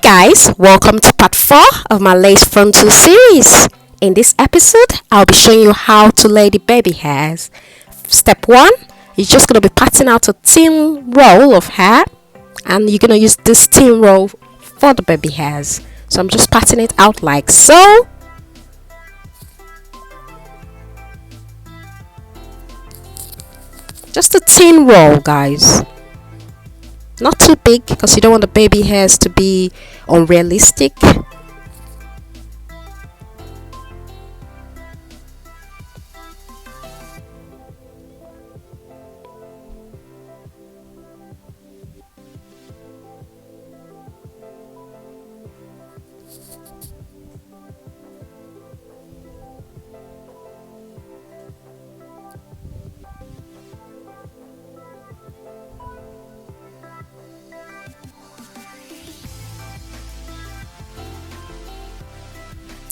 guys, welcome to part 4 of my lace frontal series. In this episode, I'll be showing you how to lay the baby hairs. Step 1, you're just going to be patting out a thin roll of hair, and you're going to use this thin roll for the baby hairs. So I'm just patting it out like so. Just a thin roll, guys. Not too big because you don't want the baby hairs to be unrealistic.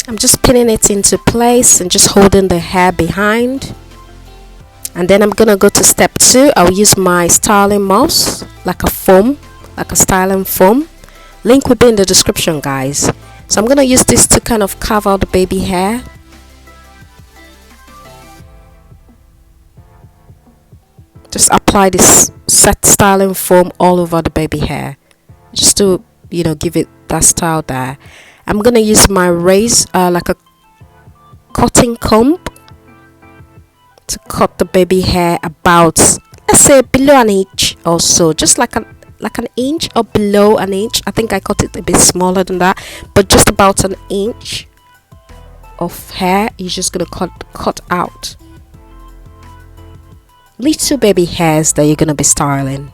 I'm just pinning it into place and just holding the hair behind. And then I'm gonna go to step 2. I'll use my styling mouse, like a styling foam. Link will be in the description, guys. So I'm gonna use this to kind of carve out the baby hair. Just apply this set styling foam all over the baby hair, just to give it that style there. I'm gonna use my like a cutting comb to cut the baby hair about, let's say, below an inch or so, just like an inch or below an inch. I think I cut it a bit smaller than that, but just about an inch of hair. You're just gonna cut out little baby hairs that you're gonna be styling,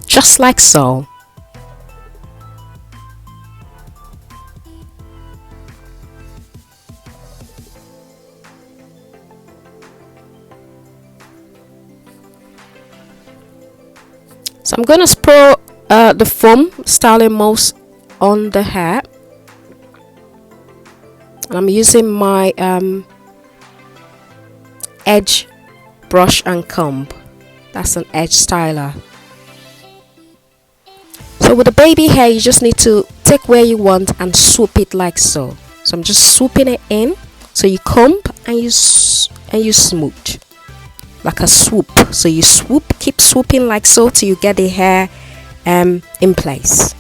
just like so. So I'm going to spray the foam styling mouse on the hair. And I'm using my edge brush and comb. That's an edge styler. So with the baby hair, you just need to take where you want and swoop it like so. So I'm just swooping it in. So you comb and you smooth. Like a swoop. So you keep swooping like so till you get the hair in place.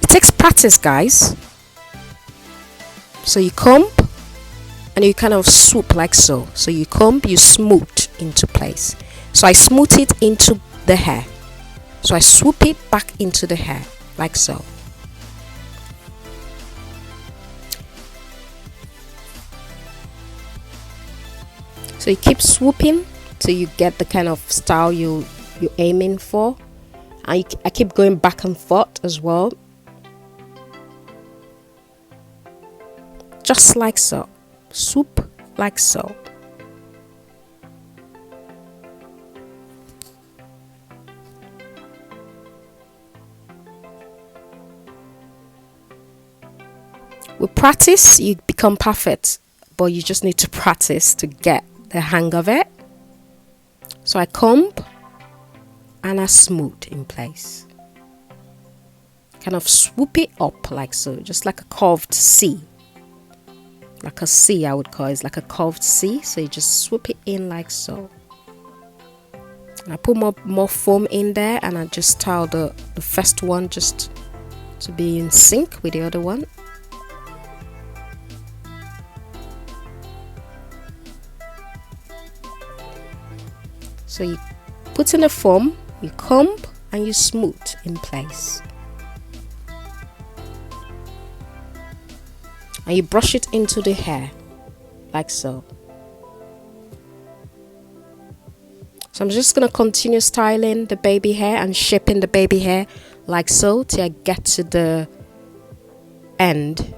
It takes practice, guys. So you comb and you kind of swoop like so. So you comb, you smooth into place. So I smooth it into the hair. So I swoop it back into the hair like so. So you keep swooping till you get the kind of style you're aiming for, and I keep going back and forth as well, just like so. Swoop like so. With practice, you become perfect, but you just need to practice to get the hang of it. So I comb and I smooth in place, kind of swoop it up like so, just like a curved C, like a C I would call it. It's like a curved C. So you just swoop it in like so, and I put more foam in there, and I just style the first one just to be in sync with the other one. So you put in the foam, you comb, and you smooth in place. And you brush it into the hair, like so. So I'm just going to continue styling the baby hair and shaping the baby hair like so till I get to the end.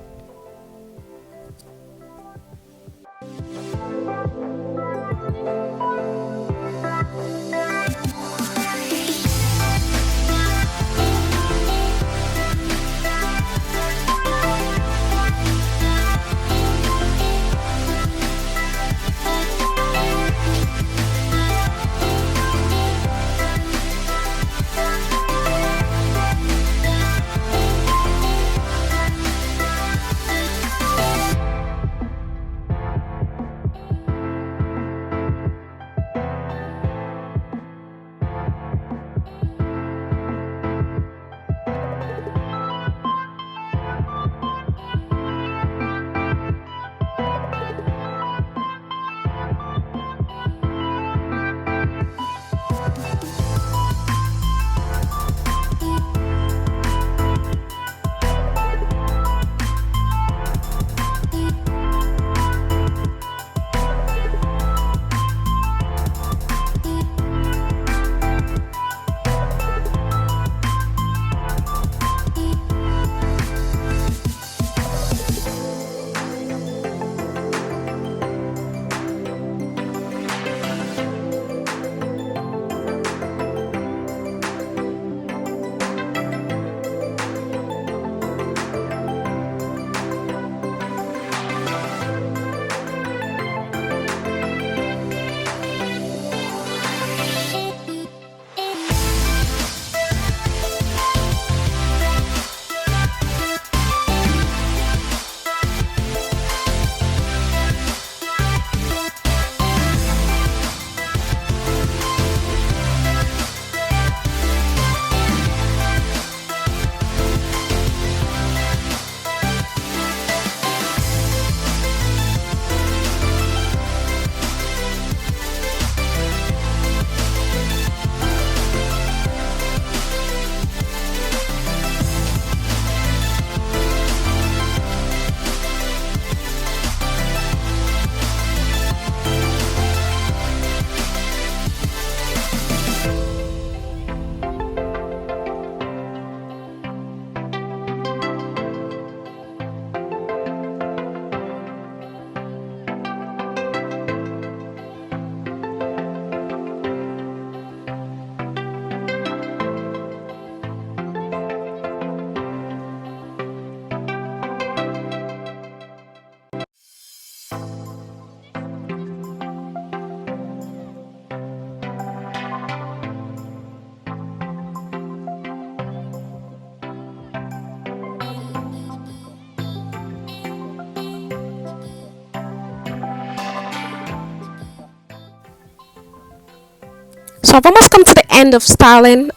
So I've almost come to the end of styling,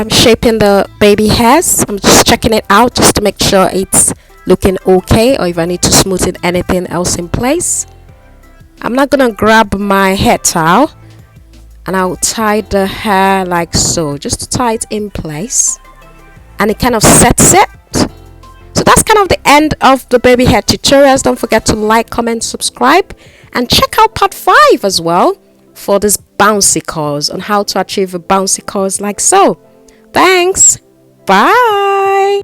shaping the baby hairs. I'm just checking it out just to make sure it's looking okay, or if I need to smooth it anything else in place. I'm not gonna grab my hair towel, and I'll tie the hair like so, just to tie it in place, and it kind of sets it. So that's kind of the end of the baby hair tutorials. Don't forget to like, comment, subscribe, and check out part 5 as well for this bouncy curls, on how to achieve a bouncy curls like so. Thanks. Bye.